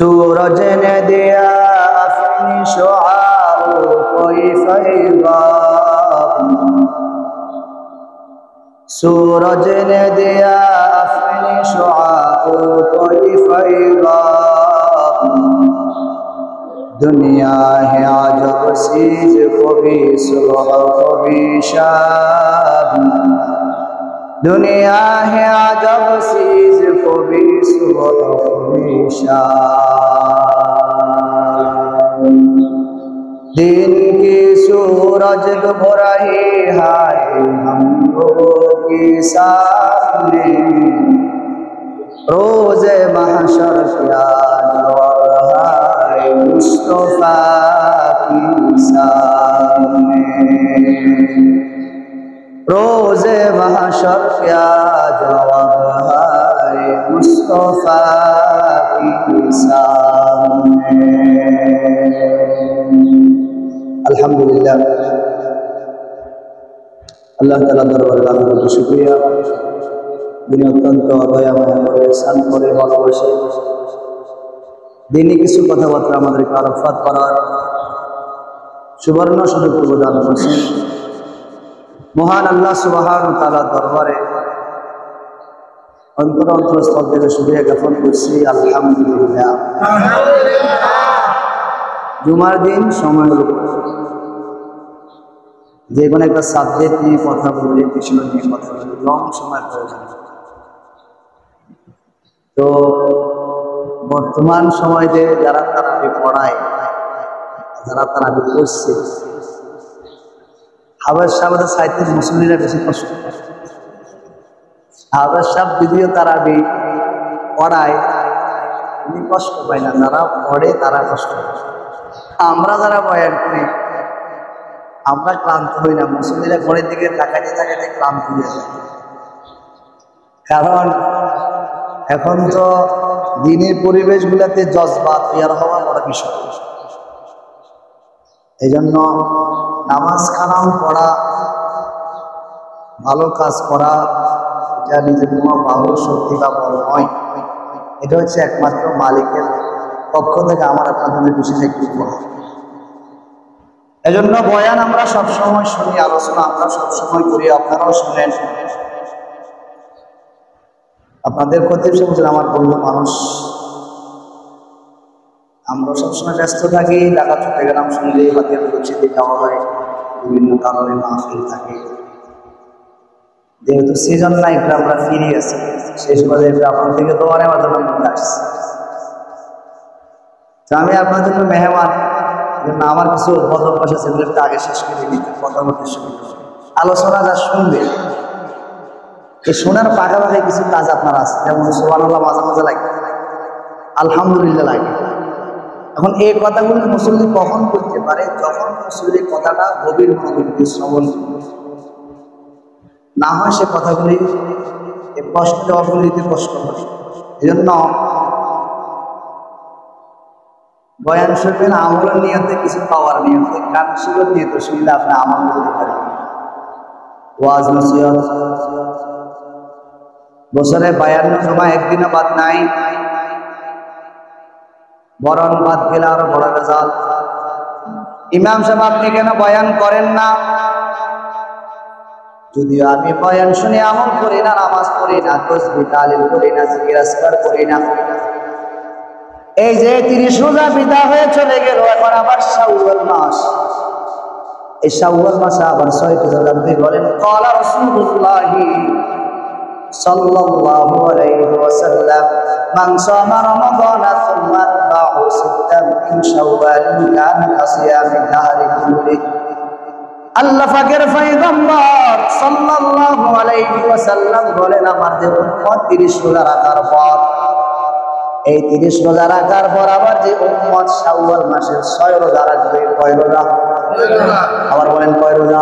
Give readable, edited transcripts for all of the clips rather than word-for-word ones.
सूरज ने दिया अपनी शुआओं कोई फैज़ाब, सूरज ने दिया अपनी शुआओं कोई फैज़ाब। दुनिया है आजब सीज, कभी सुबह कभी शाम। दुनिया है आजब सीज, कभी सुबह कभी शाम। दिन की सूरज डूब रही है हम लोगों के सामने, रोज़े महशर क्या जवाब है मुस्तफा के सामने। रोज़े महशर क्या जवाब है मुस्तफा के सामने। अल्हम्दुलिल्लाह, अल्लाह ताआला दरबारे लाख लाख शुक्रिया। যিনি অত্যন্ত দয়াময় ইহসান করে ভালোবাসে দিনই কিছু কথাবার্তা আমাদেরকে আলোচনা করার সুবর্ণ সুযোগ প্রদান করেছেন। মহান আল্লাহ সুবহানাহু ওয়া তাআলা দরবারে অন্তরস্থল থেকে শুকরিয়া জ্ঞাপন করছি। আলহামদুলিল্লাহ। জুমার দিন সময়ের উপর যে কোনো একটা সাবজেক্ট নিয়ে কথা বলি, বিষয় নিয়ে কথা বলি, লং সময় প্রয়োজন। তো বর্তমান সময়ে যে যারা তারাবি পড়ায়, যারা তারাবি করছে, হাফেজ সাহেবের সাহিত্যের মুসলিমরা বেশি কষ্ট। হাফেজ সাহেব যদিও তারাবি পড়ায়, উনি কষ্ট পায় না, যারা পড়ে তারা কষ্ট পায়। আমরা যারা বয়ান করি আমরা ক্লান্ত হই না, মুসলিমরা ঘরের দিকে তাকাইতে তাকাইতে ক্লান্ত হয়ে যায়। কারণ এখন তো দিনের পরিবেশগুলোতে জজবা তৈরি হওয়া বড় বিষয়। এই জন্য নামাজ কালাম পড়া, ভালো কাজ করা, এটা নিজের কোনো ভালো শক্তি বা বল নয়। এটা হচ্ছে একমাত্র মালিকের পক্ষ থেকে আমার আপনাদের বিশেষ একটি উপহার। এজন্য বয়ান আমরা সবসময় শুনি, আলোচনা আমরা সবসময় করি, আপনারাও শুনেন। আপনাদের খতিব সাহেব আমার বন্ধু মানুষ, আমরা সবসময় ব্যস্ত থাকি। ঢাকা চট্টগ্রাম শুনলেই হাতে পরিচিতি যাওয়া হয়, বিভিন্ন কারণে মাহফিল থাকে। যেহেতু সিজন নাই, আমরা ফিরে আসি, শেষ বাজে আপনার থেকে তো অনেক মাধ্যমে আসছি। তো আমি আপনার জন্য মেহমান, আমার কিছু বদ অভ্যাস আছে, সেগুলো একটু আগে শেষ করে দিতে কথা বলতে শুরু করি। আলোচনা যা শুনবে, এই শোনার পাশাপাশি কিছু কাজ আপনার আছে, যেমন সুবহানাল্লাহ মাঝে মাঝে লাগে, আলহামদুলিল্লাহ লাগে। এখন এই কথাগুলো মুসল্লি কখন করতে পারে? যখন মুসল্লি কথাটা গভীর মনোযোগ দিয়ে শ্রবণ না হয়, সে কথাগুলি প্রশ্ন জবাবগুলি দিতে কষ্ট হয়। এই জন্য বয়ান শুনবেন আমলের নিয়তে, কিছু পাওয়ার নিয়তে, গান শুরুর নিয়তে শুনলে আপনি আমল করতে পারেন। ওয়াজ নসিহত বছরে 52 জমা একদিনও বাদ নাই, বরং বাদ গেলে আরো বড় রেজাল্ট। ইমাম সাহেব আপনি কেন বয়ান করেন না? যদিও আমি বয়ান শুনে আমল করি না, নামাজ পড়ি না, তাসবিহ তাহলিল করি না, জিকির আজকার করি না। এই যে 30 রোজা বিদা হয়ে চলে গেল, এখন আবার শাওয়াল মাস। এই শাওয়াল মাসে আবার 6 রোজা আপনি বলেন ক্বালা রাসূলুল্লাহি সাল্লাল্লাহু আলাইহি ওয়াসাল্লাম মান সামা রমাদানা সুম্মা আতবাহু সিত্তান মিন শাওয়ালিন কানা কাসিয়ামি দাহরি কুল্লি। আল্লাহ পাকের পয়গম্বর সাল্লাল্লাহু আলাইহি ওয়াসাল্লাম বলেন, আমার যে উম্মত 30 রোজা রাখার পর, এই 30 রোজা রাখার পর আবার যে উম্মত শাওয়াল মাসের 6 রোজা রাখবে, কয় রোজা? আবার বলেন কয় রোজা?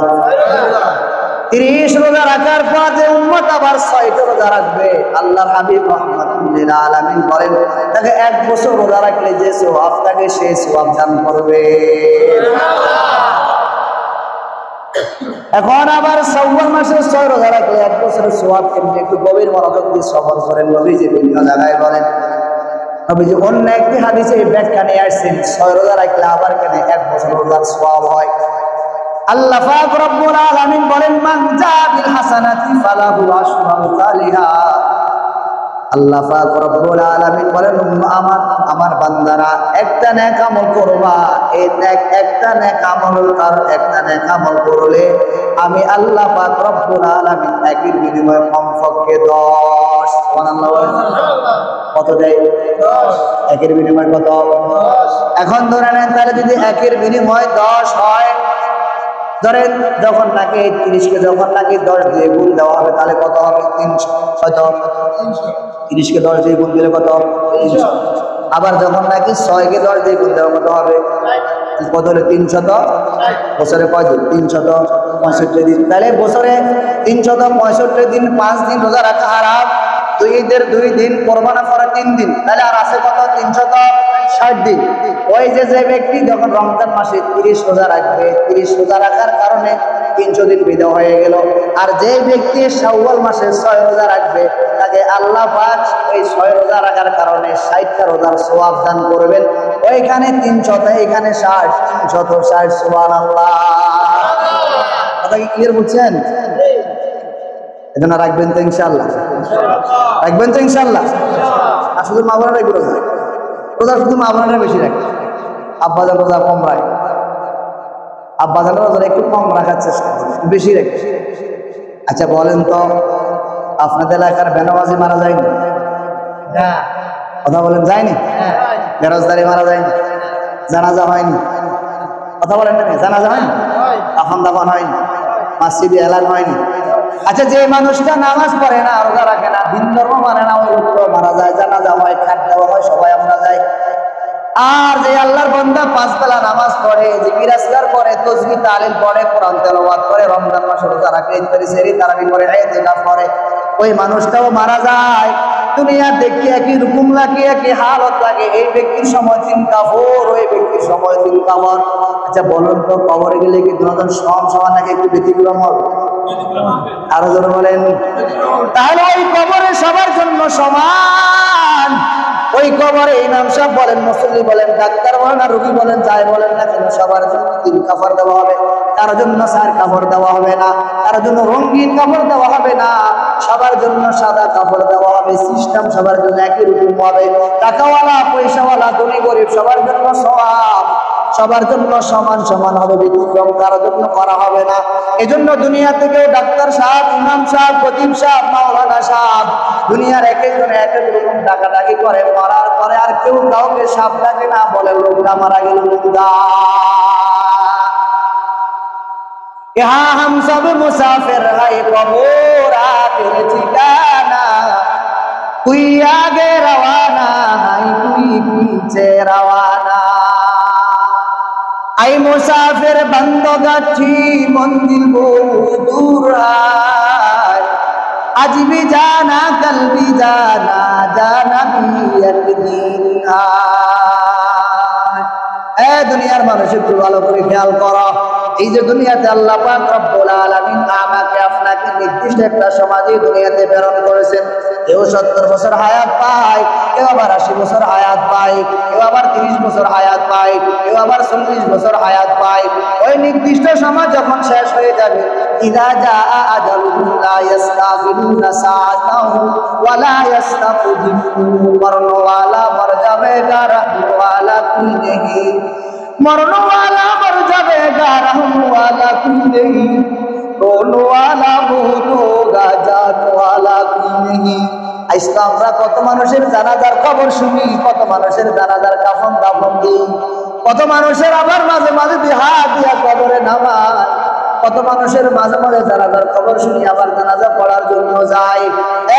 30 রোজা রাখার পর যে উম্মত আবার 6টা রোজা রাখবে, আল্লাহর হাবিব রাহমাতুল লিল আলামিন বলেন, তাকে 1 বছর রোজা রাখলে যে সওয়াব থাকে সেই সওয়াব দান করবে। এখন আবার শাওয়াল মাসের 6 রোজা রাখলে 1 বছরের সওয়াব কেমনে? একটু গভীর মনোযোগ দিয়ে শ্রবণ করেন। নবীজি বিভিন্ন জায়গায় বলেন, নবীজি অন্য একটি হাদিসে এই ব্যাখ্যা নিয়ে আসছেন 6 রোজা রাখলে আবার কেন 1 বছর রোজার সওয়াব হয়। আল্লাহ পাক রব্বুল আলামিন বলেন মান জা বিল হাসানাতি ফালাহু আশরু আমসালিহা। আল্লাহ পাক রব্বুল আলামিন বলেন আমার বান্দারা একটা নেক আমল করবা, এই একটা নেক আমল করলে আমি আল্লাহ পাক রব্বুল আলামিন একের বিনিময়ে কমপক্ষে 10 সুবহানাল্লাহ কত দেয় 10 একের বিনিময়ে কত 10। এখন ধরে নেন তাহলে যদি একের বিনিময়ে 10 হয়, ধরেন যখন নাকি 30 কে যখন নাকি 10 দিয়ে গুণ দেওয়া হবে তাহলে কত হবে 300 কত 30 কে 10 দিয়ে গুণ দিলে কত 300। আবার যখন নাকি 6 কে 10 দিয়ে গুণ দেওয়া কত হবে কত হলে 300। বছরে কয় দিন 365 দিন। তাহলে বছরে 365 দিন 5 দিন রোজা রাখা হারাম, 2 ঈদের 2 দিন, কোরবানি করা 3 দিন, তাহলে আর আছে কত 360 দিন। ওই যে ব্যক্তি যখন রমজান মাসে 30 রোজা রাখবে, 30 রোজা রাখার কারণে 300 দিন বিদায় হয়ে গেল। আর যে ব্যক্তি শাওয়াল মাসে 6 রোজা রাখবে তাকে আল্লাহ পাক এই 6 রোজা রাখার কারণে 60টা রোজার সওয়াব দান করবেন। ওইখানে 300 এখানে 60, 360 সুবহানাল্লাহ। কথা কি ক্লিয়ার বুঝছেন? এজন্য রাখবেন তো ইনশাআল্লাহ, রাখবেন তো ইনশাআল্লাহ। আর শুধু মা বোনেরাই রোজা, রোজা শুধু মা বোনেরা বেশি রাখে, আব্বাজান রোজা কম রাখে, আব্বাজান রোজা একটু কম রাখার চেষ্টা করে, বেশি রাখে। আচ্ছা বলেন তো আপনাদের এলাকার বেনামাজি মারা যায়নি? কথা বলেন যায়নি? বেরোজগারি মারা যায়নি? জানাজা হয়নি? কথা বলেন না, জানাজা হয়নি, দাফন হয়নি, মসজিদে এলান হয়নি। আচ্ছা যে মানুষটা নামাজ পড়ে না, রোজা রাখে না, ভিন ধর্ম মানে না, ওই লোকটা মারা যায়, জানাজা হয়, খাট দেওয়া হয়, সবাই আমরা যাই। আর যে আল্লাহর বান্দা 5 বেলা নামাজ পড়ে, জিকির আজকার করে, তাসবিহ তাহলিল পড়ে, কোরআন তেলাওয়াত করে, রমজান মাসে রোজা রাখে, ইফতারি সেহরি তারাবি করে, ইতিকাফ করে, ওই মানুষটাও মারা যায়। দুনিয়া দেখি একই রকম লাগে, একই হালত লাগে। এই ব্যক্তির সময় 3 কাফর, ওই ব্যক্তির সময় 3 কাফর। আচ্ছা বলুন তো কবরে গেলে কি দুজন সমান নাকি একটু ব্যতিক্রম হবে? আরো জন বলেন। তাহলে ওই কবরে সবার জন্য সমান। ওই কবরে ইমাম সাহেব বলেন, মুসল্লি বলেন, ডাক্তার বলেন, আর রোগী বলেন, যাই বলেন না কেন সবার জন্য 3 কাফর দেওয়া হবে। কারোর জন্য 4 কাপড় দেওয়া হবে না, কারোর জন্য রঙিন কাপড় দেওয়া হবে না, সবার জন্য সাদা কাপড় দেওয়া হবে। সিস্টেম সবার জন্য একই রকম হবে। টাকাওয়ালা পয়সাওয়ালা ধনী গরিব সবার জন্য সওয়াব, সবার জন্য সমান সমান হবে, ব্যতিক্রম কারোর জন্য করা হবে না। এজন্য দুনিয়া থেকে ডাক্তার সাহেব, ইমাম সাহেব, খতিব সাহেব, মাওলানা সাহেব দুনিয়ার এক একজন এক এক রকম ডাকাডাকি করে, মরার পরে আর কেউ কাউকে সাপ ডাকে না, বলে লোকটা মারা গেল লোকটা। यहाँ हम सब मुसाफिर है, कबूर आखिर ठिकाना, कोई आगे रवाना है, कोई पीछे रवाना। आई मुसाफिर बंदोगठी मंजिल बहुत दूर है, आज भी जाना कल भी जाना, जाना भी एक दिन है। ए दुनियार मानुष একটু ভালো করে খেয়াল করো। এই যে দুনিয়াতে আল্লাহ পাক রব্বুল আলামিন আমাকে আপনাকে নির্দিষ্ট একটা সমাজে দুনিয়াতে প্রেরণ করেছেন। কেউ 70 বছর হায়াত পায়, কেউ আবার 80 বছর হায়াত পায়, কেউ আবার 30 বছর হায়াত পায়, কেউ আবার 40 বছর হায়াত পায়। ওই নির্দিষ্ট সমাজ যখন শেষ হয়ে যাবে, ইদা জাআ আজালুহুম লা ইস্তাগফিরুনা সাআতাহু ওয়া লা ইস্তাকদিমুন। মরনওয়ালা মর যাবেগা, রহমওয়ালা কোই নেহি, मरनवाला मर जाएगा, रहमवाला कोई नहीं, रोनवाला बहुत होगा, जानवाला कोई नहीं। আজকে আমরা কত মানুষের জানাজার খবর শুনি, কত মানুষের জানাজার কাফন দাফন দিই, কত মানুষের আবার মাঝে মাঝে হাত দিয়া কবরে নামায়, কত মানুষের মাঝে মাঝে জানাজার খবর শুনি, আবার জানাজা পড়ার জন্য যাই।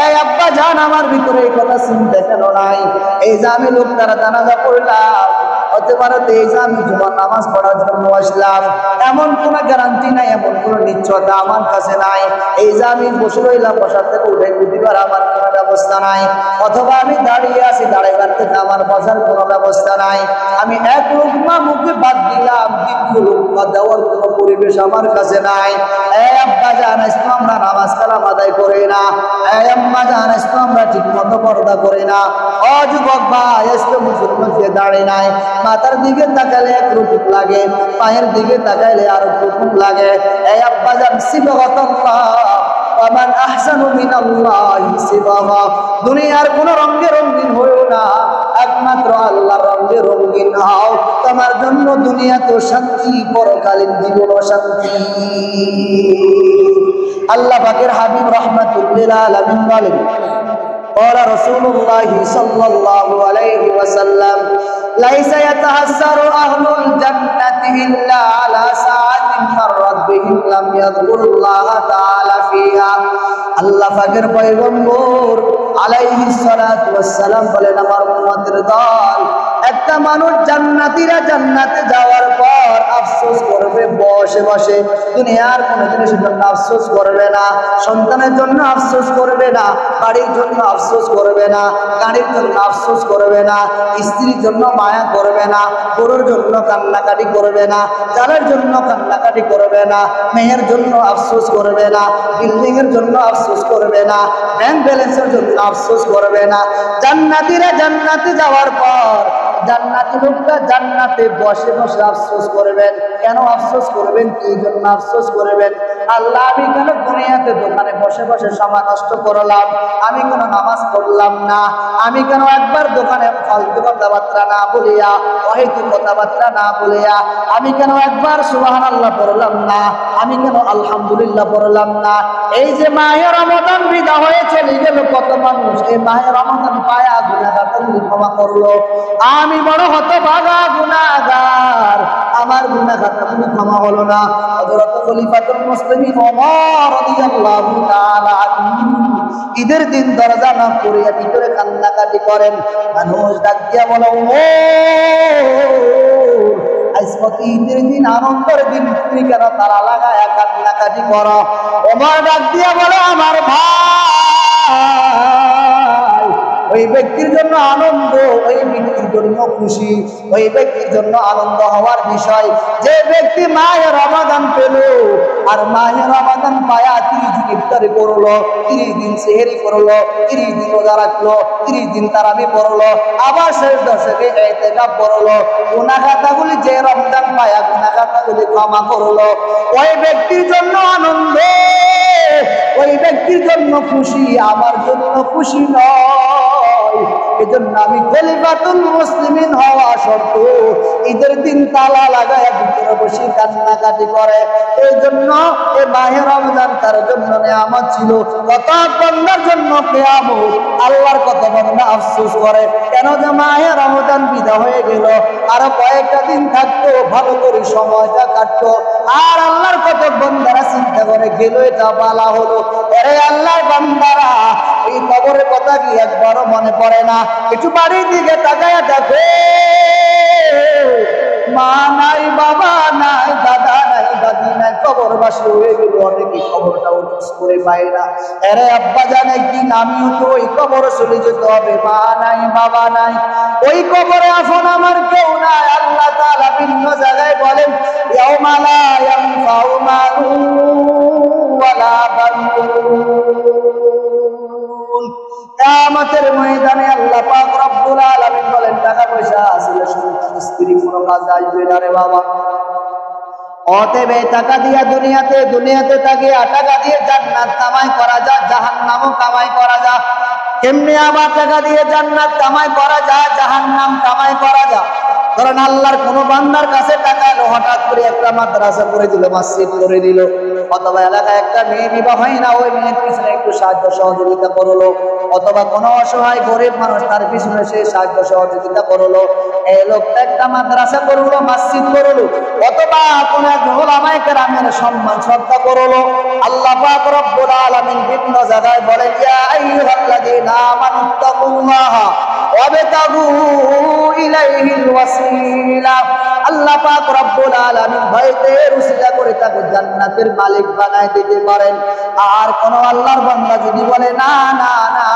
এই আব্বা জান, আমার ভিতরে এই কথা চিন্তা কেন নাই? এই যে আমি লোকটার জানাজা পড়লাম, হতে পারে এই যে আমি জুমার নামাজ পড়ার জন্য আসলাম, এমন কোন গ্যারান্টি নাই, এমন কোন নিশ্চয়তা আমার কাছে নাই। এই যে আমি বসে রইলাম, বসার থেকে উঠে উঠিবার আমার কোনো ব্যবস্থা নাই, অথবা আমি দাঁড়িয়ে আছি, দাঁড়াইবার থেকে আমার বসার কোনো ব্যবস্থা নাই। আমি এক লোকমা মুখে বাদ দিলাম, দ্বিতীয় লোকমা দেওয়ার কোনো পরিবেশ আমার কাছে নাই। এই আব্বা জান, আজকে আমরা নামাজ কালাম আদায় করি না। এই আম্মা জান, আজকে আমরা ঠিক মতো পর্দা করি না। ও যুবক ভাই, আজকে মুসলমান যে দাঁড়িয়ে নাই, মাথার দিকে তাকালে এক রুকুক লাগে, পায়ের দিকে তাকাইলে আর রুকুক লাগে। এই আব্বা জান, সিবগাতাল্লাহ ওয়ামান আহসানু মিনাল্লাহি সিবগা। দুনিয়ার কোন রঙে রঙিন হইও না, একমাত্র আল্লাহর রঙে রঙিন হও। তোমার জন্য দুনিয়াতে শান্তি, পরকালীন জীবন শান্তি। আল্লাহ পাকের হাবিব রাহমাতুল্লিল আলামিন বলেন, قال رسول الله صلى الله عليه وسلم ليس يتحسر أهل الجنة إلا على ساعة مرت بهم لم يذكروا الله تعالى فيها। আল্লাহ পাকের পয়গম্বর আলাইহিস সালাতু ওয়াস সালাম বলেন, আমার উম্মতের দল, একটা মানুষ জান্নাতীরা জান্নাতে যাওয়ার পর আফসোস করবে বসে বসে। দুনিয়ার কোনো জিনিসের জন্য আফসোস করবে না, সন্তানের জন্য আফসোস করবে না, বাড়ির জন্য আফসোস করবে না, গাড়ির জন্য আফসোস করবে না, স্ত্রীর জন্য মায়া করবে না, গরুর জন্য কান্নাকাটি করবে না, জালের জন্য কান্নাকাটি করবে না, মেয়ের জন্য আফসোস করবে না, বিল্ডিং এর জন্য আফসোস করবে না, ব্যাংক ব্যালেন্সের জন্য আফসোস করবে না। জান্নাতীরা জান্নাতে যাওয়ার পর জান্নাতি লোকটা জান্নাতে বসে বসে আফসোস করবেন। কেন আফসোস করবেন? কি জন্য আফসোস করবেন? আল্লাহ, আমি কেন দুনিয়াতে দোকানে বসে বসে সময় নষ্ট করলাম? আমি কেন নামাজ পড়লাম না? আমি কেন একবার দোকানে ফালতু কথাবার্তা না বলিয়া, অহেতুক কথাবার্তা না বলিয়া, আমি কেন একবার সুবহানাল্লাহ পড়লাম না? আমি কেন আলহামদুলিল্লাহ পড়লাম না? এই যে মাহে রমাদান বিদা হয়ে চলে গেল, কত মানুষ এই মাহে রমাদান পায়া গুনাহগার ক্ষমা করলো। আমি বড় হতভাগা গুনাহগার, আমার গুনাহ খাতাগুলো ক্ষমা হলো না। হযরত খলিফাতুল মুসলিমিন ওমর রাদিয়াল্লাহু তাআলা আনহু ঈদের দিন দরজা না করিয়া ভিতরে কান্নাকাটি করেন। মানুষ ডাক দিয়া বলে, ওমর, আজ কত ঈদের দিন, আনন্দের দিন, তুমি কেন তালা লাগায়া কান্নাকাটি করো? ওমর ডাক দিয়া বলে, আমার ভাই, ওই ব্যক্তির জন্য আনন্দ, ওই ব্যক্তির জন্য খুশি, ওই ব্যক্তির জন্য আনন্দ হওয়ার বিষয় যে ব্যক্তি মাহে রমাদান পেল, আর মাহে রমাদান পায়া 30 দিন ইফতারি করলো, 30 দিন সেহরি করলো, 30 দিন রোজা রাখলো, 30 দিন তারাবি পড়লো, আবার শেষ দশকে ইতিকাফ করলো, গুনাহ খাতাগুলি যে রমজান পায়া গুনাহ খাতাগুলি ক্ষমা করলো, ওই ব্যক্তির জন্য আনন্দ, ওই ব্যক্তির জন্য খুশি, আমার জন্য খুশি নয়। এজন্য আমি খলিফাতুল মুসলিমিন হওয়া শর্ত ঈদের দিন তালা লাগায়া ভিতরে বসে কান্নাকাটি করে। এই জন্য এই মাহে রমজান তার জন্য নিয়ামত ছিল, কত বান্দার জন্য কিয়ামত। আল্লাহর কত বান্দা আফসোস করে, কেন যে মাহে রমজান বিদা হয়ে গেল, আর কয়েকটা দিন থাকতো, ভালো করে সময়টা কাটতো। আর আল্লাহর কত বান্দারা চিন্তা করে, গেল এটা বালা হলো। আরে আল্লাহর বান্দারা, এই কবরের কথা কি একবারও মনে পড়ে না? একটু বাড়ির দিকে তাকায়া দেখো, মা নাই, বাবা নাই, দাদা নাই, দাদি নাই, কবরবাসী হয়ে গেল অনেকে, খবরটাও খোঁজ করে পায় না। আরে আব্বা জানে কি, আমিও তো ওই কবরে চলে যেতে হবে। মা নাই, বাবা নাই, ওই কবরে আপন আমার কেউ নাই। আল্লাহ তাআলা ভিন্ন জায়গায় বলেন, ইয়াউমা লা ইয়ানফাউ মালুন ওয়ালা বানুন। কিয়ামতের ময়দানে আল্লাহ পাক রব্বুল আলামিন বলেন, টাকা পয়সা আসলে সন্তান স্ত্রী কোনো কাজে আসবে না রে বাবা। অতএব টাকা দিয়া দুনিয়াতে থাকিয়া টাকা দিয়ে জান্নাত কামাই করা যায়, জাহান্নামও কামাই করা যায়। কেমনে আবার টাকা দিয়ে জান্নাত কামাই করা যায়, জাহান্নাম কামাই করা যায়? কারণ আল্লাহর কোন বান্দার কাছে টাকা এলো, হঠাৎ করে একটা মাদ্রাসা করে দিল, মসজিদ করে দিল, অথবা এলাকায় একটা মেয়ে বিবাহ হয় না, ওই মেয়ের পিছনে একটু সাহায্য সহযোগিতা করলো, অথবা কোনো অসহায় গরিব মানুষ তার পিছনে সে সাহায্য সহযোগিতা করলো, এই লোকটা একটা মাদ্রাসা করলো, মসজিদ করলো, অথবা কোন এক উলামায়ে কেরামের সম্মান শ্রদ্ধা করলো। আল্লাহ পাক রব্বুল আলামিন বিভিন্ন জায়গায় বলেন, ইয়া আইয়ুহাল্লাযীনা আমানুত্তাকুল্লাহ ওয়াবতাগু ইলাইহিল ওয়াসিলা। আল্লাহ পাক রব্বুল আলামিন ভয়তে উসিলা করে তাকে জান্নাতের মালিক বানায় দিতে পারেন। আর কোন আল্লাহর বান্দা যদি বলে না না না,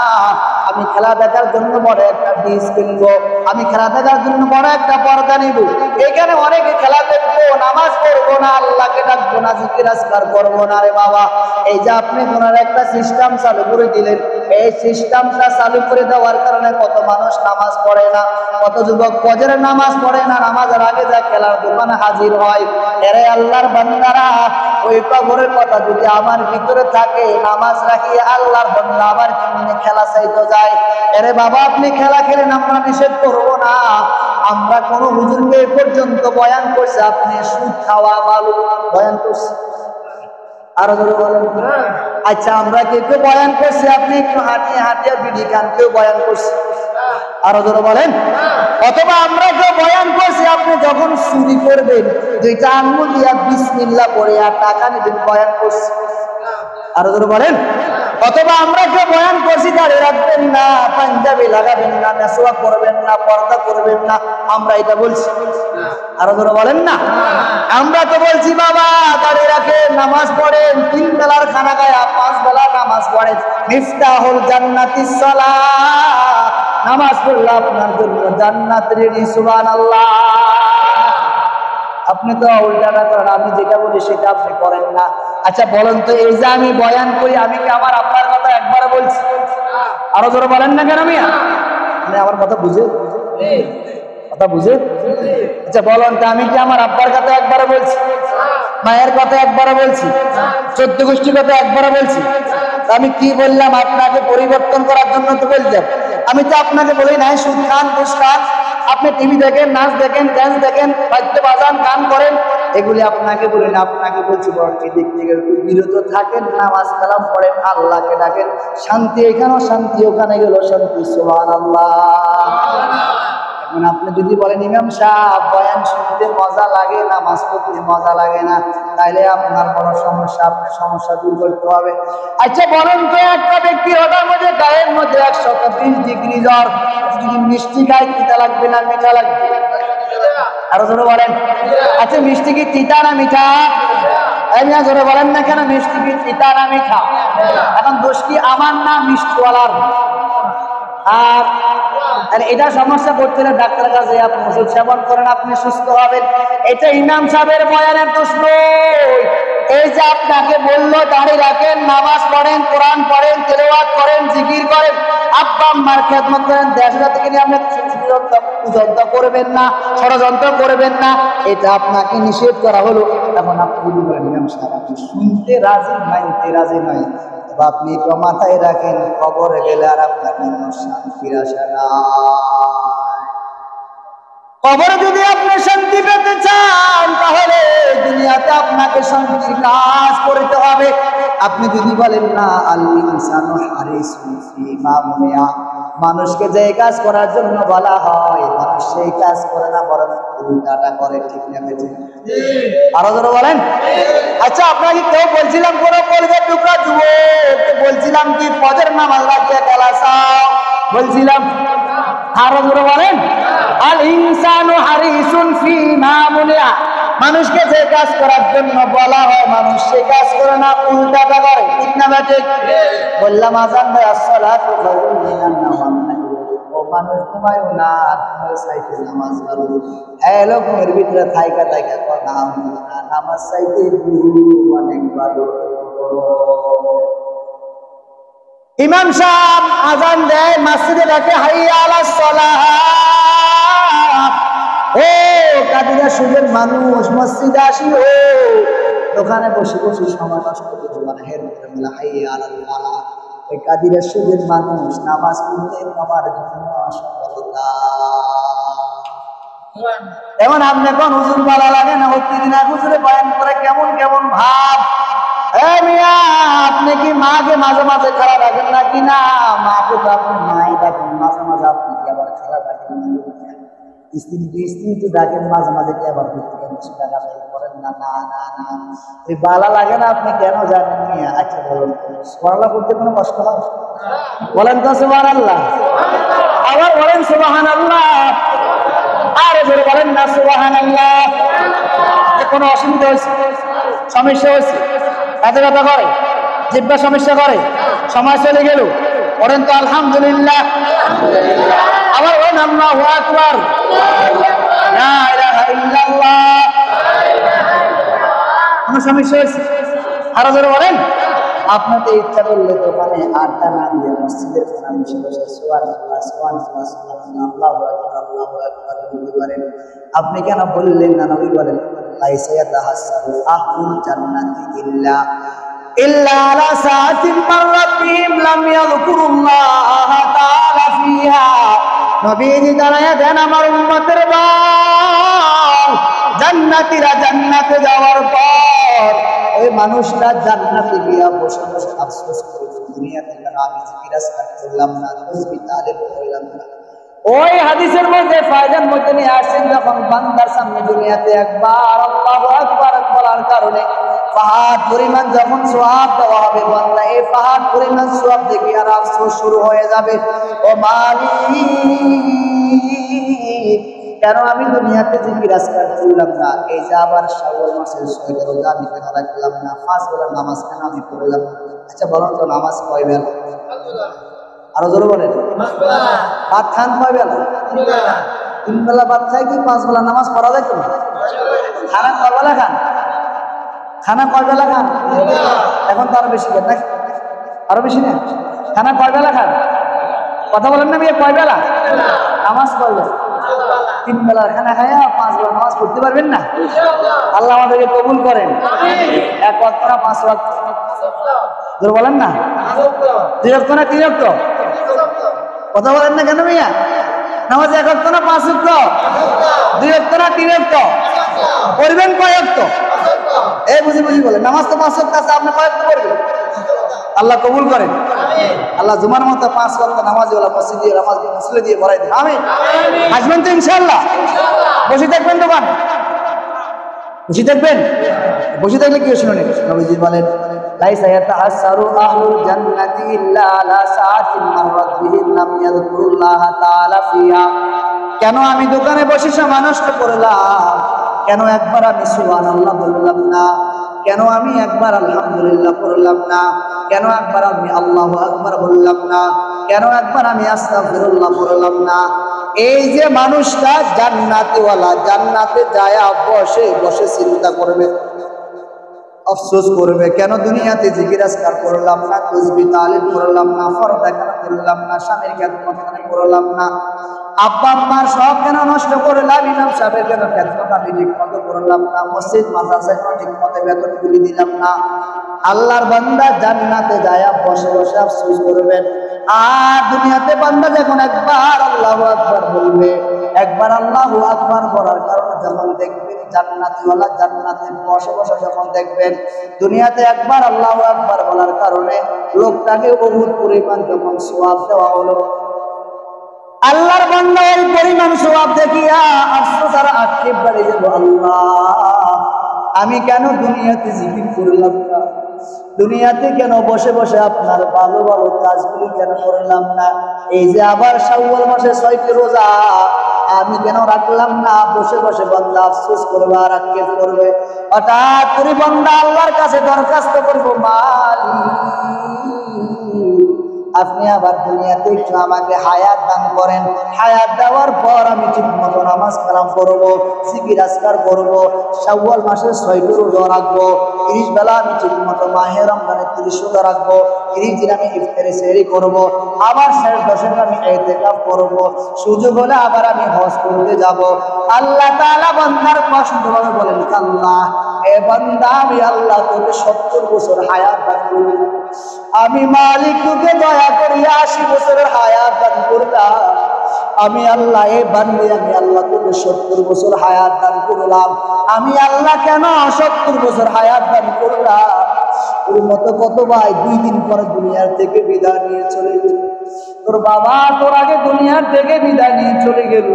আমি খেলা দেখার জন্য বড় একটা ডিশ কিনবো, আমি খেলা দেখার জন্য বড় একটা পর্দা নিব। এখানে অনেকে খেলা দেখবো, নামাজ পড়বো না, আল্লাহকে ডাকবো না, জিকির আজকার করবো না। রে বাবা, এই যে আপনি কোনার একটা সিস্টেম চালু করে দিলেন, এই সিস্টেমটা চালু করে দেওয়ার কারণে কত মানুষ নামাজ পড়ে না, কত যুবক ফজরের নামাজ পড়ে না, নামাজের আগে যা খেলার দোকানে হাজির হয়। এরে আল্লাহর বান্দারা, ওই কবরের কথা যদি আমার ভিতরে থাকে, নামাজ রাখি আল্লাহর বান্দা আবার কেমনে খেলা চাইতে যায়। এরে বাবা, আপনি খেলা খেলেন, আমরা নিষেধ করবো না। আমরা কোন হুজুরকে এ পর্যন্ত বয়ান করছে আপনি সুদ খাওয়া ভালো বয়ান করছে? আরো ধরে বলেন। আচ্ছা, আমরা কেউ বয়ান করছি আপনি একটু হাঁটিয়ে হাঁটিয়ে বিড়ি খান, কেউ বয়ান করছে? আরো ধরে বলেন। অথবা আমরা কেউ বয়ান করছি আপনি যখন চুরি করবেন দুইটা আঙ্গুল দিয়া বিসমিল্লাহ পড়ে আর টাকা নেবেন, বয়ান করছি? আরো ধরে বলেন। অথবা আমরা কেউ বয়ান করছি দাঁড়িয়ে রাখবেন না, পাঞ্জাবি লাগাবেন না, মেসোয়া করবেন না, পর্দা করবেন না, আমরা এটা বলছি? আরো ধরে বলেন না। আমরা তো বলছি বাবা দাঁড়িয়ে রাখেন, নামাজ পড়েন, 3 বেলার খানা খায়া 5 বেলার নামাজ পড়েন। মিফতাহুল জান্নাতিস সালাহ, নামাজ পড়লে আপনার জন্য জান্নাত রেডি। সুবহানাল্লাহ। আপনি তো উল্টাটা করেন, আমি যেটা বলি সেটা আপনি করেন না। আচ্ছা বলেন তো, এই যে আমি বয়ান করি, আমি কি আমার আব্বার কথা একবার বলছি? আরো ধরে বলেন না কেন মিয়া? আপনি আমার কথা বুঝে কথা বুঝে? আচ্ছা বলেন তো, আমি কি আমার আব্বার কথা একবার বলছি, মায়ের কথা একবার বলছি, 14 গোষ্ঠীর কথা একবার বলছি? আমি কি বললাম? আপনাকে পরিবর্তন করার জন্য তো বললাম। আমি তো আপনাকে বলি নাই সুদ খান, ঘুষ খান। আপনি টিভি দেখেন, নাচ দেখেন, ড্যান্স দেখেন, বাদ্য বাজান, গান করেন, এগুলি আপনাকে বলি না। আপনাকে বলছি বরং এদিক থেকে একটু বিরত থাকেন, নামাজ কালাম পড়েন, আল্লাহকে ডাকেন। শান্তি এখানেও শান্তি, ওখানে গেল শান্তি। সুবহানাল্লাহ। এখন আপনি যদি বলেন ইমাম সাহেব বয়ান শুনতে মজা লাগে, নামাজ পড়তে মজা লাগে না, তাইলে আপনার বড় সমস্যা, আপনার সমস্যা দূর করতে হবে। আচ্ছা বলেন তো, একটা ব্যক্তি হঠাৎ মধ্যে গায়ের মধ্যে 120 ডিগ্রি জ্বর, যদি মিষ্টি খায় তিতা লাগবে না মিঠা লাগবে? আরো জোরে বলেন। আচ্ছা মিষ্টি কি তিতা না মিঠা? এমনি জোরে বলেন না কেন, মিষ্টি কি তিতা না মিঠা? এখন দোষ কি আমার না মিষ্টিওয়ালার? আর এটা সমস্যা করতে হলে ডাক্তারের কাছে আপনি ওষুধ সেবন করেন, আপনি সুস্থ হবেন। এটা ইমাম সাহেবের বয়ানের দোষ নয়। এই যে আপনাকে বললো দাঁড়িয়ে রাখেন, নামাজ পড়েন, কোরআন পড়েন, তেলাওয়াত করেন, জিকির করেন, আব্বা আম্মার খেদমত করেন, দেশটা থেকে নিয়ে আপনি কুযন্ত্র করবেন না, ষড়যন্ত্র করবেন না, এটা আপনাকে নিষেধ করা হলো। এখন আপনি বলেন ইমাম সাহেব আপনি শুনতে রাজি, মানতে রাজি নয়, আপনি তো মাথায় রাখেন, কবরে গেলে আর আপনার কোনো শান্তির আশা নাই। কবরে যদি আপনি শান্তি পেতে চান, তাহলে দুনিয়াতে আপনাকে শান্তির কাজ করতে হবে। আপনি যদি বলেন না আল ইনসানু হারিসুন ফি মা মুনিয়া, মানুষকে যে কাজ করার জন্য বলা হয় মানুষ সেই কাজ করে না, বরং উল্টাটা করে। ঠিক না বেঠিক? আরো ধরে বলেন। আচ্ছা আপনাকে কেউ বলছিলাম কোন কলজের টুকরা যুবক, বলছিলাম কি ফজর নামাজ রাখিয়া খেলা চাও বলছিলাম? আরো ধরে বলেন। আল ইনসানু হারিসুন ফি মা মুনিয়া, মানুষকে যে কাজ করার জন্য বলা হয় মানুষ সেই কাজ করে না, উল্টাটা করে। ঠিক না বেঠিক? বললাম আযান দেয় আসসালাতু খায়রুম মিনান নাওম, ও মানুষ ঘুমায়ও না, তোমার চাইতে নামাজ ভালো। এলো ঘুমের ভিতরে থাইকা থাইকা কথা না, নামাজ চাইতে অনেক ভালো। ইমাম সাহেব আযান দেয়, মসজিদে ডাকে হাইয়া আলাস সালাহ, ও কাদিরা সুদের মানুষ মসজিদে আসি, ও দোকানে বসে বসে সময় নষ্ট করতে মানে হেরতে বলে হাইয়া আলাল ফালাহ। ওই কাদিরা সুদের মানুষ নামাজ পড়তে আমার জন্য অসম্ভবতা। এমন আপনি কোন হুজুর ভালো লাগে না, প্রতিদিন এক হুজুরে বয়ান করে কেমন কেমন ভাব। আপনি কি মাকে মাঝে মাঝে খারাপ রাখেন নাকি? না, মাকে তো আপনি মাই ডাকেন, মাঝে মাঝে আপনি কি আবার খারাপ রাখেন? স্ত্রীকে স্ত্রী তো ডাকেন, মাঝে মাঝে কি আবার করেন না? না না না, ওই বালা লাগে না, আপনি কেন জানেন? আচ্ছা বলুন, পড়ালা করতে কোনো কষ্ট হয়? বলেন তো সুবহানাল্লাহ। আবার বলেন সুবহানাল্লাহ। আরে জোরে বলেন না সুবহানাল্লাহ। কোনো অসুবিধা হয়েছে, সমস্যা হয়েছে, এত কথা করে, জিব্বা সমস্যা করে, সময় চলে গেল, পড়েন তো আলহামদুলিল্লাহ। আবার বলেন আল্লাহু আকবার, লা ইলাহা ইল্লাল্লাহ। কোনো সমস্যা হয়েছে? আরো জোরে বলেন। আপনাকে ইচ্ছা করলে দোকানে আড্ডা না দিয়ে মসজিদের কোণে বসে বসে সুবহানাল্লাহ সুবহানাল্লাহ সুবহানাল্লাহ আল্লাহু আকবার আল্লাহু আকবার বলতে পারেন। আপনি কেন বললেন না? নবী বলেন লাইসা ইয়াতাহাসসারু আহলুল জান্নাতি ইল্লা আলা সাআতিন মাররাত বিহিম লাম ইয়াযকুরুল্লাহ তাআলা ফিহা। নবীজি দাঁড়ায়া দেন আমার উম্মতের দল, জান্নাতীরা জান্নাতে যাওয়ার পর ওই মানুষটা জান্নাতে গিয়া বসে বসে আফসোস করে দুনিয়াতে কেন আমি জিকিরাজকার করলাম না, তাসবিহ তাহলিল করলাম না। ওই হাদিসের মধ্যে ফায়দার মধ্যে নিয়ে আসছেন যখন বান্দার সামনে দুনিয়াতে একবার আল্লাহু আকবার বলার কারণে পাহাড় পরিমাণ যখন সওয়াব দেওয়া হবে, বান্দা এই পাহাড় পরিমাণ সওয়াব দেখে আর আফসোস শুরু হয়ে যাবে, ও মালিক কেন আমি দুনিয়াতে জিকিরাজকার করলাম না? এই যে আবার শাওয়াল মাসের 6টা রোজা আমি কেন রাখলাম না? 5 বেলা নামাজ কেন আমি পড়লাম না? আচ্ছা বলুন তো, নামাজ কয় বেলা? আরো জোরে বলেন। ভাত খান কয় বেলা? 3 বেলা ভাত খাই কি 5 বেলা নামাজ পড়া যায় না? খানা কয় বেলা খান? খানা কয় বেলা খান? এখন তো আরো বেশি খান নাকি? আরো বেশি না? খানা কয় বেলা খান? কথা বলেন না, কয় বেলা নামাজ? কয় বেলা? 3 বেলার খানা খায়া 5 বেলা নামাজ পড়তে পারবেন না? আল্লাহ আমাদেরকে কবুল করেন। এক ওয়াক্ত না 5 ওয়াক্ত? জোরে বলেন না। 2 ওয়াক্ত না 3 ওয়াক্ত? কথা বলেন না কেন মিয়া? নামাজ 1 ওয়াক্ত না 5 ওয়াক্ত? 2 ওয়াক্ত না 3 ওয়াক্ত? পড়বেন কয় ওয়াক্ত? এই বুঝি বুঝি বলেন। নামাজ তো 5 ওয়াক্ত আছে, আপনি কয় ওয়াক্ত পড়বেন? আল্লাহ কবুল করেন। আল্লাহ জুমার মতো 5 ওয়াক্ত নামাজ ওয়ালা মসজিদে নামাজ মুসলে দিয়ে ভরাই দেন। আমিন। আসবেন তো ইনশাআল্লাহ? বসে থাকবেন দোকান? বসে থাকবেন? বসে থাকলে কি শুনুন, নবীজি বলেন লাইসা ইয়াতাহাসসারু আহলুল জান্নাতি ইল্লা আলা সাআতিন মাররাত বিহিম লাম ইয়াযকুরুল্লাহ তাআলা ফিহা। কেন আমি দোকানে বসে সময় নষ্ট করলাম? কেন একবার আমি সুবহানাল্লাহ বললাম না? কেন আমি একবার আলহামদুলিল্লাহ পড়লাম না? কেন একবার আমি আল্লাহু আকবার বললাম না? কেন একবার আমি আস্তাগফিরুল্লাহ পড়লাম না? এই যে মানুষটা জান্নাতীওয়ালা, জান্নাতে যায়া বসে বসে চিন্তা করবে, আফসোস করবে কেন দুনিয়াতে জিকিরাজকার করলাম না, তাসবিহ তাহলিল করলাম না, ফরজা কেন করলাম না, স্বামীর খেদমত কেন করলাম না, আব্বা আম্মার সব কেন নষ্ট করলাম, ইমাম সাহেবের কেন খেদমত আমি ঠিক মতো করলাম না, মসজিদ মাদ্রাসায় কেন ঠিক মতো বেতন তুলে দিলাম না। আল্লাহর বান্দা জান্নাতে যায়া বসে বসে আফসোস করবেন। আর দুনিয়াতে বান্দা যখন একবার আল্লাহু আকবার বলবে, একবার আল্লাহু আকবার বলার কারণে যখন দেখবেন জান্নাতীওয়ালা জান্নাতে বসে বসে যখন দেখবেন, দুনিয়াতে একবার আল্লাহু আকবার বলার কারণে লোকটাকে বহুত পরিমাণ যখন সওয়াব দেওয়া হলো, আল্লাহর বান্দা এই পরিমাণ সওয়াব দেখিয়া আফসোস আর আক্ষেপ বাড়ে যাব, আল্লাহ আমি কেন দুনিয়াতে জিকির করলাম না? দুনিয়াতে কেন বসে বসে আপনার ভালো ভালো কাজগুলি কেন করলাম না? এই যে আবার শাওয়াল মাসে 6টি রোজা আমি কেন রাখলাম না? বসে বসে বান্দা আফসোস করবে আর আক্ষেপ করবে। হঠাৎ করে বান্দা আল্লাহর কাছে দরখাস্ত করবো, মালিক আপনি আবার দুনিয়াতে একটু আমাকে হায়াত দান করেন, হায়াত দেওয়ার পর আমি ঠিক মতো নামাজ কালাম করবো, জিকির আজকার করবো, শাওয়াল মাসের 6টি রোজা রাখবো, 30 বেলা আমি ঠিক মতো মাহে রমজানের 30 রোজা রাখবো, 30 দিন আমি ইফতারি সেহরি করবো, আবার শেষ 10 দিন আমি ইতিকাফ করবো, সুযোগ হলে আবার আমি হজ করতে যাব। আল্লাহ তাআলা বান্দার কষ্ট ভাবে বলেন, আল্লাহ এ বান্দা আমি আল্লাহ তোকে 70 বছর হায়াত দান করব, আমি মালিক তোকে দয়া করিয়া 80 বছরের হায়াত দান করলাম। আমি আল্লাহ এ বান্দি আমি আল্লাহ তোকে 70 বছর হায়াত দান করলাম, আমি আল্লাহ কেন 70 বছর হায়াত দান করলাম? ওর মতো কত ভাই 2 দিন পরে দুনিয়ার থেকে বিদায় নিয়ে চলে গেল। তোর বাবা তোর আগে দুনিয়ার থেকে বিদায় নিয়ে চলে গেল।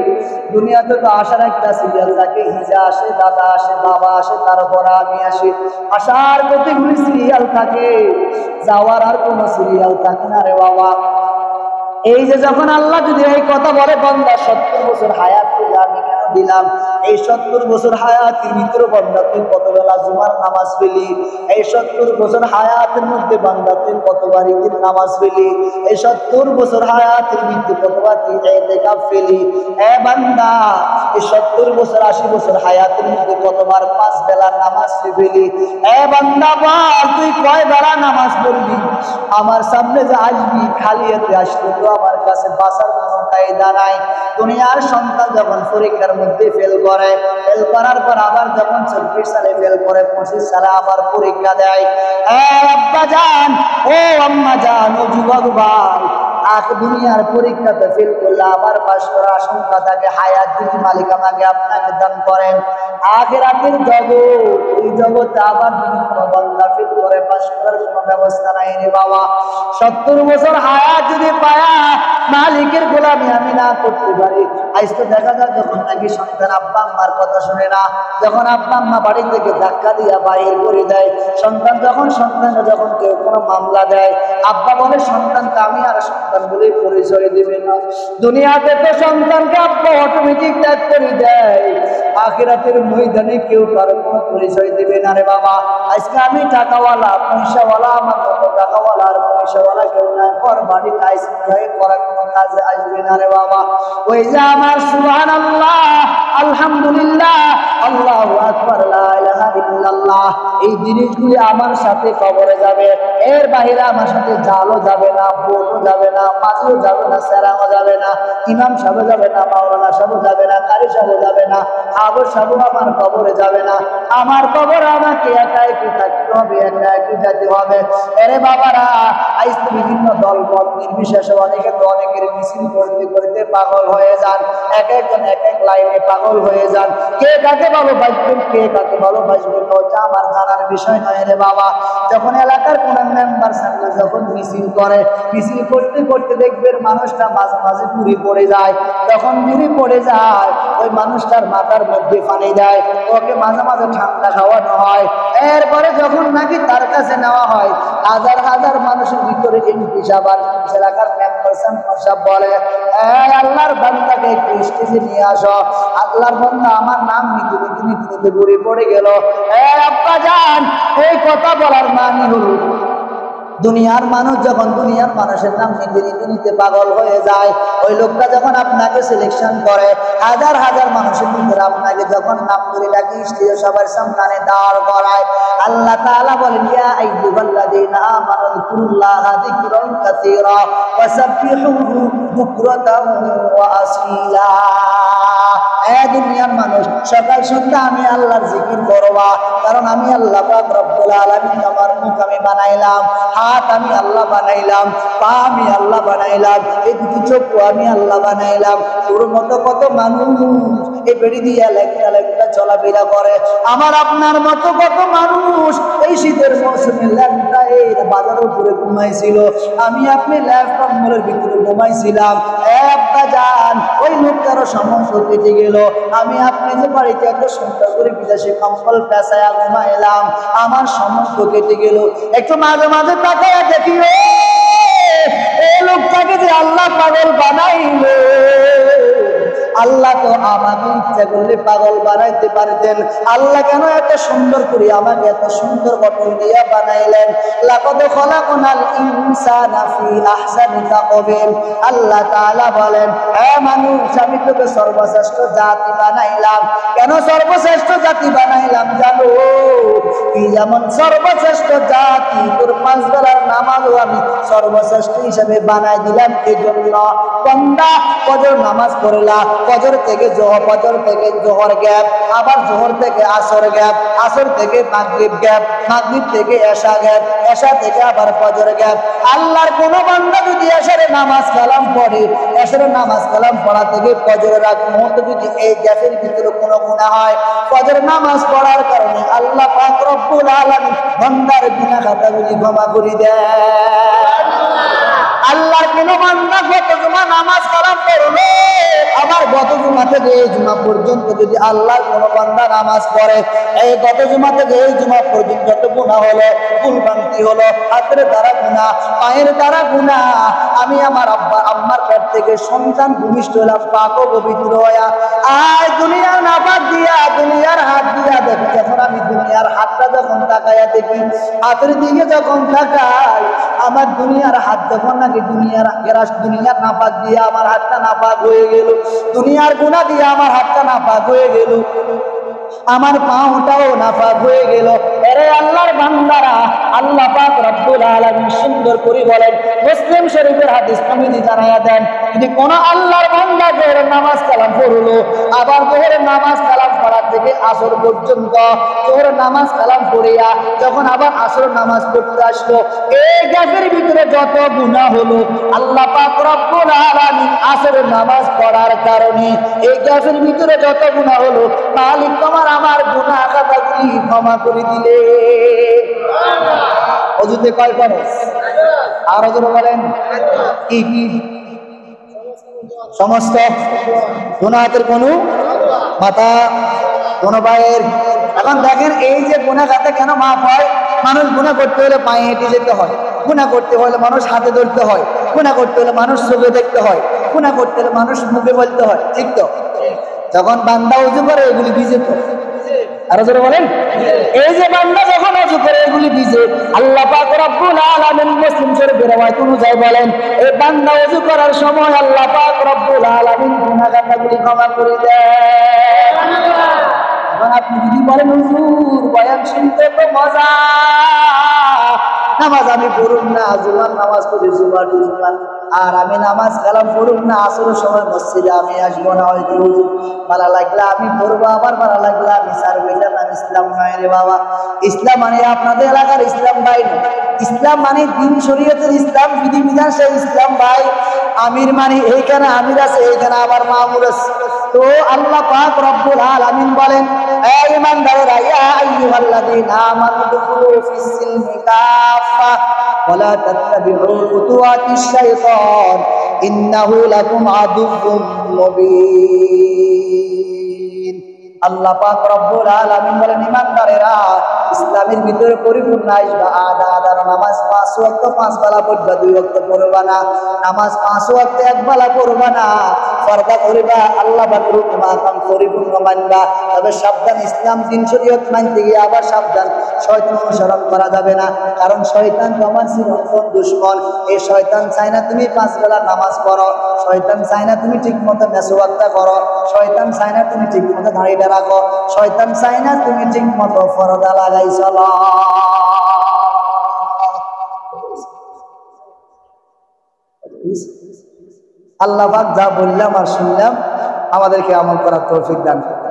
দুনিয়াতে তো আসার একটা সিরিয়াল থাকে, হিজা আসে, দাদা আসে, বাবা আসে, তারপর আমি আসি, আসার কতগুলি সিরিয়াল থাকে, যাওয়ার আর কোনো সিরিয়াল থাকে না রে বাবা। এই যে যখন আল্লাহ যদি এই কথা বলে বান্দা 70 বছর হায়াত পেলে আমি কেন দিলাম। এই 70 বছর হায়াতের ভিতরে বান্দা তুই কত বেলা জুমার নামাজ পেলি? এই 70 বছর হায়াতের মধ্যে বান্দা তুই কতবার ঈদের নামাজ পেলি? এই 70 বছর হায়াতের ভিতরে কতবার তুই ইতিকাফ পেলি? এ বান্দা, এই 70 বছর 80 বছর হায়াতের মধ্যে কতবার 5 বেলা নামাজ পেলি? এ বান্দা বল, তুই কয় বেলা নামাজ পড়বি? আমার সামনে যে আসবি খালি হাতে আসলে তো আমার কাছে বাঁচার কোনো কায়দা নাই। দুনিয়ার সন্তান যখন পরীক্ষার মধ্যে ফেল করে, ফেল করার পর আবার যখন 24 সালে ফেল করে 25 সালে আবার পরীক্ষা দেয়, আব্বা জান, ও আম্মা জান, ও যুবক ভাই, দুনিয়ার পরীক্ষাতে ফেল করলে আবার পাশ করার আশঙ্কা থাকে। হায়াত যদি মালিক আমাকে আপনাকে দান করেন, আখিরাতের জগৎ, এই জগতে আবার যদি কোনো বান্দা ফেল করে পাশ করার কোনো ব্যবস্থা নাই রে বাবা। 70 বছর হায়াত যদি পায়া মালিকের গোলামি আমি না করতে পারি। আজ তো দেখা যায় যখন নাকি সন্তান আব্বা আম্মার কথা শুনে না, যখন আব্বা আম্মা বাড়ি থেকে ধাক্কা দিয়া বাহির করে দেয়, সন্তান যখন কেউ কোনো মামলা দেয়, আব্বা বলে সন্তানকে আমি আর সন্তান বলে পরিচয় দিবে না। দুনিয়াতে তো সন্তানকে আব্বা অটোমেটিক ত্যাগ করে দেয়, আখিরাতের ময়দানে কেউ কারো কোনো পরিচয় দিবে না রে বাবা। আজকে আমি টাকাওয়ালা পয়সাওয়ালা, আমার মতো টাকাওয়ালা আর পয়সাওয়ালা কেউ নাই, পর বাড়ি কাজ করার কোনো কাজে আসবে না রে বাবা। ওই যে আমার সুবহানাল্লাহ, আলহামদুলিল্লাহ, আল্লাহু আকবার, লা ইলাহা ইল্লাল্লাহ, এই জিনিসগুলি আমার সাথে কবরে যাবে। এর বাইরে আমার সাথে জালও যাবে না, ভোটও যাবে না, মাঝিও যাবে না, সেরাও যাবে না, ইমাম সাহেব যাবে না, মাওলানা সাহেব যাবে না, কারি সাহেব যাবে না, আবর সাহেব আমার কবরে যাবে না। আমার কবর আমাকে একা একই থাকতে হবে, একা একই যেতে হবে। এরে বাবারা, আজ তো বিভিন্ন দল মত নির্বিশেষে অনেকের মিছিল করতে করতে পাগল হয়ে যান, এক একজন এক এক লাইনে পাগল হয়ে যান। কে কাকে ভালোবাসবেন, কে কাকে ভালোবাসবেন ওটা আমার জানার বিষয় নয় রে বাবা। যখন এলাকার কোন মেম্বার সামনে যখন মিছিল করে, মিছিল করতে করতে দেখবেন মানুষটা মাঝে মাঝে ঘুরে পড়ে যায়। যখন ঘুরে পড়ে যায়, ওই মানুষটার মাথার মধ্যে পানি দেয়, ওকে মাঝে মাঝে ঠান্ডা খাওয়ানো হয়। এরপরে যখন নাকি তার কাছে নেওয়া হয়, হাজার হাজার মানুষের ভিতরে এমপি সাহেব আর এলাকার মেম্বার সাহেব বলে, আল্লাহর বান্দাকে একটু স্টেজে নিয়ে আসো। আল্লাহর বান্দা আমার নাম নিতে নিতে নিতে নিতে ঘুরে পড়ে গেল। আব্বা জান, এই কথা বলার মানে হলো দুনিয়ার মানুষ যখন দুনিয়ার মানুষের নাম নিতে নিতে নিতে পাগল হয়ে যায়, ওই লোকটা যখন আপনাকে সিলেকশন করে, হাজার হাজার মানুষের ভিতরে আপনাকে যখন নাম ধরে ডাকি স্টেজে সবার সামনে দাঁড় করায়, আল্লাহ তাআলা বলেন, ইয়া আইয়ুহাল্লাযীনা আমানু যিকুরুল্লাহা যিকরান কাসীরা ওয়াসাব্বিহুহু বুকরাতান ওয়া আসীলা। দুনিয়ার মানুষ সকাল সন্ধ্যা আমি আল্লাহর জিকির করবা, কারণ আমি আল্লাহ পাক রব্বুল আলামিন আমার মুখ আমি বানাইলাম, হাত আমি আল্লাহ বানাইলাম, পা আমি আল্লাহ বানাইলাম, এই দুটি চোখ আমি আল্লাহ বানাইলাম। তোর মতো কত মানুষ এই বেড়ি দিয়ে লেখা লেখা চলাফেরা করে, আমার আপনার মতো কত মানুষ এই শীতের মৌসুমে ল্যাপটা এই বাজারের উপরে ঘুমাইছিল, আমি আপনি ল্যাপটপের ভিতরে ঘুমাইছিলাম। আব্বা জান, ওই লোকটারও সমস্ত কেটে গেল। আমি আপনি যে বাড়িতে এত সুন্দর করে বিদেশে কম্বল পেঁচায়া ঘুমাইলাম, আমার সমস্ত কেটে গেল। একটু মাঝে মাঝে তাকায়া দেখি, এই লোকটাকে যে আল্লাহ পাগল বানাইলো, আল্লাহ তো আমাকে ইচ্ছা করলে পাগল বানাইতে পারতেন। আল্লাহ কেন এত সুন্দর করে আমাকে এত সুন্দর গঠন দিয়ে বানাইলেন? লাকাদ খালাকনাল ইনসানা ফি আহসানি তাকওয়িম। আল্লাহ তাআলা বলেন, হে মানুষ, আমি তোকে সর্বশ্রেষ্ঠ জাতি বানাইলাম। কেন সর্বশ্রেষ্ঠ জাতি বানাইলাম জানো? কি যেমন সর্বশ্রেষ্ঠ জাতি, তোর 5 বেলার নামাজও আমি সর্বশ্রেষ্ঠ হিসেবে বানাই দিলাম। এই জন্য বান্দা ফজর নামাজ পড়লা, ফজর থেকে জোহর, ফজর থেকে জোহর গ্যাপ, আবার জোহর থেকে আসর গ্যাপ, আসর থেকে মাগরিব গ্যাপ, মাগরিব থেকে এশা গ্যাপ, এশা থেকে আবার ফজর গ্যাপ। আল্লাহর কোন বান্দা যদি এশারের নামাজ কালাম পড়ে, এশারের নামাজ কালাম পড়া থেকে ফজরের আগ মুহূর্ত যদি এই গ্যাপের ভিতরে কোনো গুনাহ হয়, ফজর নামাজ পড়ার কারণে আল্লাহ পাক রব্বুল আলামিন বান্দার গুনাহ খাতাগুলি ক্ষমা করে দেন। আল্লাহর কোন বান্দা গত জুমা নামাজ কালাম পড়লো, আবার গত জুমা থেকে এই জুমা পর্যন্ত যদি আল্লাহর কোন বান্দা নামাজ পড়ে, এই গত জুমা থেকে এই জুমা পর্যন্ত যত গুনাহ হলো, ভুলভ্রান্তি হলো, হাতের দ্বারা গুনাহ, পায়ের দ্বারা গুনাহ, আমি আমার আব্বা আম্মার পেট থেকে সন্তান ভূমিষ্ঠ হলাম পাক ও পবিত্র হইয়া, আর দুনিয়ার নাপাক দিয়া দুনিয়ার হাত দিয়া দেখি, যখন আমি দুনিয়ার হাতটা যখন তাকাইয়া দেখি, হাতের দিকে যখন তাকাই, আমার দুনিয়ার হাত যখন নাকি দুনিয়ার নাপাক দিয়া আমার হাতটা নাপাক হয়ে গেল, দুনিয়ার গুনাহ দিয়া আমার হাতটা নাপাক হয়ে গেল, আমার পাওটাও নাপাক হয়ে গেল। এরে আল্লাহর বান্দারা, আল্লাহ পাক রব্বুল আলামিন সুন্দর করে বলেন, মুসলিম শরীফের হাদিস নবীজি জানায়া দেন, যদি কোন আল্লাহর বান্দা জোহরের নামাজ কালাম পড়লো, আবার জোহরের নামাজ কালাম পড়া থেকে আসর পর্যন্ত জোহরের নামাজ কালাম পড়িয়া যখন আবার আসর নামাজ পড়তে আসলো, এই গ্যাপের ভিতরে যত গুনাহ হলো, আল্লাহ পাক রব্বুল আলামিন আসরের নামাজ পড়ার কারণে এই গ্যাপের ভিতরে যত গুনাহ হলো, মালিক তোমার আমার গুনাহ খাতাগুলি ক্ষমা করে দিলে। অজুতে কয় ফরজ? আর অজুর বলেন কি কি? সমস্ত গুনাহের কোন মাথা কোন পায়ের। এখন দেখেন এই যে গুনাহ খাতা কেন মাফ হয়? মানুষ গুনাহ করতে হলে পায়ে হেঁটে যেতে হয়, গুনাহ করতে হলে মানুষ হাতে ধরতে হয়, গুনাহ করতে হলে মানুষ চোখে দেখতে হয়, গুনাহ করতে হলে মানুষ মুখে বলতে হয়, ঠিক তো? যখন বান্দা ওযু করে এগুলি ভিজে তো, আরো জোরে বলেন, এই যে বান্দা যখন ওযু করে এগুলি ভিজে, আল্লাহ পাক রব্বুল আলামিন মুসলিম শরীফের রওয়ায়াত অনুযায়ী বলেন, এই বান্দা ওযু করার সময় আল্লাহ পাক রব্বুল আলামিন গুনাহ খাতাগুলি ক্ষমা করে দেন। এখন আপনি যদি বলেন হুজুর বয়ান শুনতে তো মজা, নামাজ আমি পড়ুন না, জুমার নামাজ পড়ি জুমার জুমার, আর আমি নামাজ কালাম পড়ুন না, আসরের সময় মসজিদে আমি আসবো না, হয়তো হুজুর ভালো লাগলে আমি পড়বো, আবার ভালো লাগলে আমি ছাড়বো, এটা না ইসলাম নয় রে বাবা। ইসলাম মানে আপনাদের এলাকার ইসলাম ভাই না, ইসলাম মানে দিন শরীয়তের ইসলাম, বিধিবিধান সেই ইসলাম ভাই। আমির মানে এইখানে আমির আছে, এইখানে আবার মামুর আছে। তো আল্লাহ পাক রব্বুল আলামিন বলেন, হে ঈমানদারেরা, ইয়া আইয়ুহাল্লাযীনা আমানু দুখুলু ফিস সিলমি কাফা ওয়া লা তাত্তাবিউ খুতুওয়াতিশ শাইতান ইন্নাহু লাকুম আদুউম মুবিন। আল্লাহ পাক রব্বুল আলামিন বলেন, ঈমানদারেরা, ইসলামের ভিতরে পরিপূর্ণ আসবা, আদা নামাজ 5 ওয়াক্ত 5 বেলা পড়বা, 2 ওয়াক্ত পড়বা না, নামাজ 5 ওয়াক্ত 1 বেলা পড়বা না, পর্দা করিবা, আল্লাহ পাকের হুকুম আহকাম পরিপূর্ণ মানবা। তবে সাবধান, ইসলাম দিন শরীয়ত মানতে গিয়ে আবার সাবধান, শয়তান অনুসরণ করা যাবে না, কারণ শয়তান তোমার চিরন্তন দুশমন। এই শয়তান চায় না তুমি 5 বেলা নামাজ পড়ো, শয়তান চায় না তুমি ঠিকমতো মেসওয়াক্তা করো, শয়তান চায় না তুমি ঠিকমতো দাড়িটা রাখো, শয়তান চায় না তুমি ঠিকমতো পর্দা লাগাই চলো। আল্লাহ পাক যা বললাম আর শুনলাম, আমাদেরকে আমল করার তৌফিক দান করুন।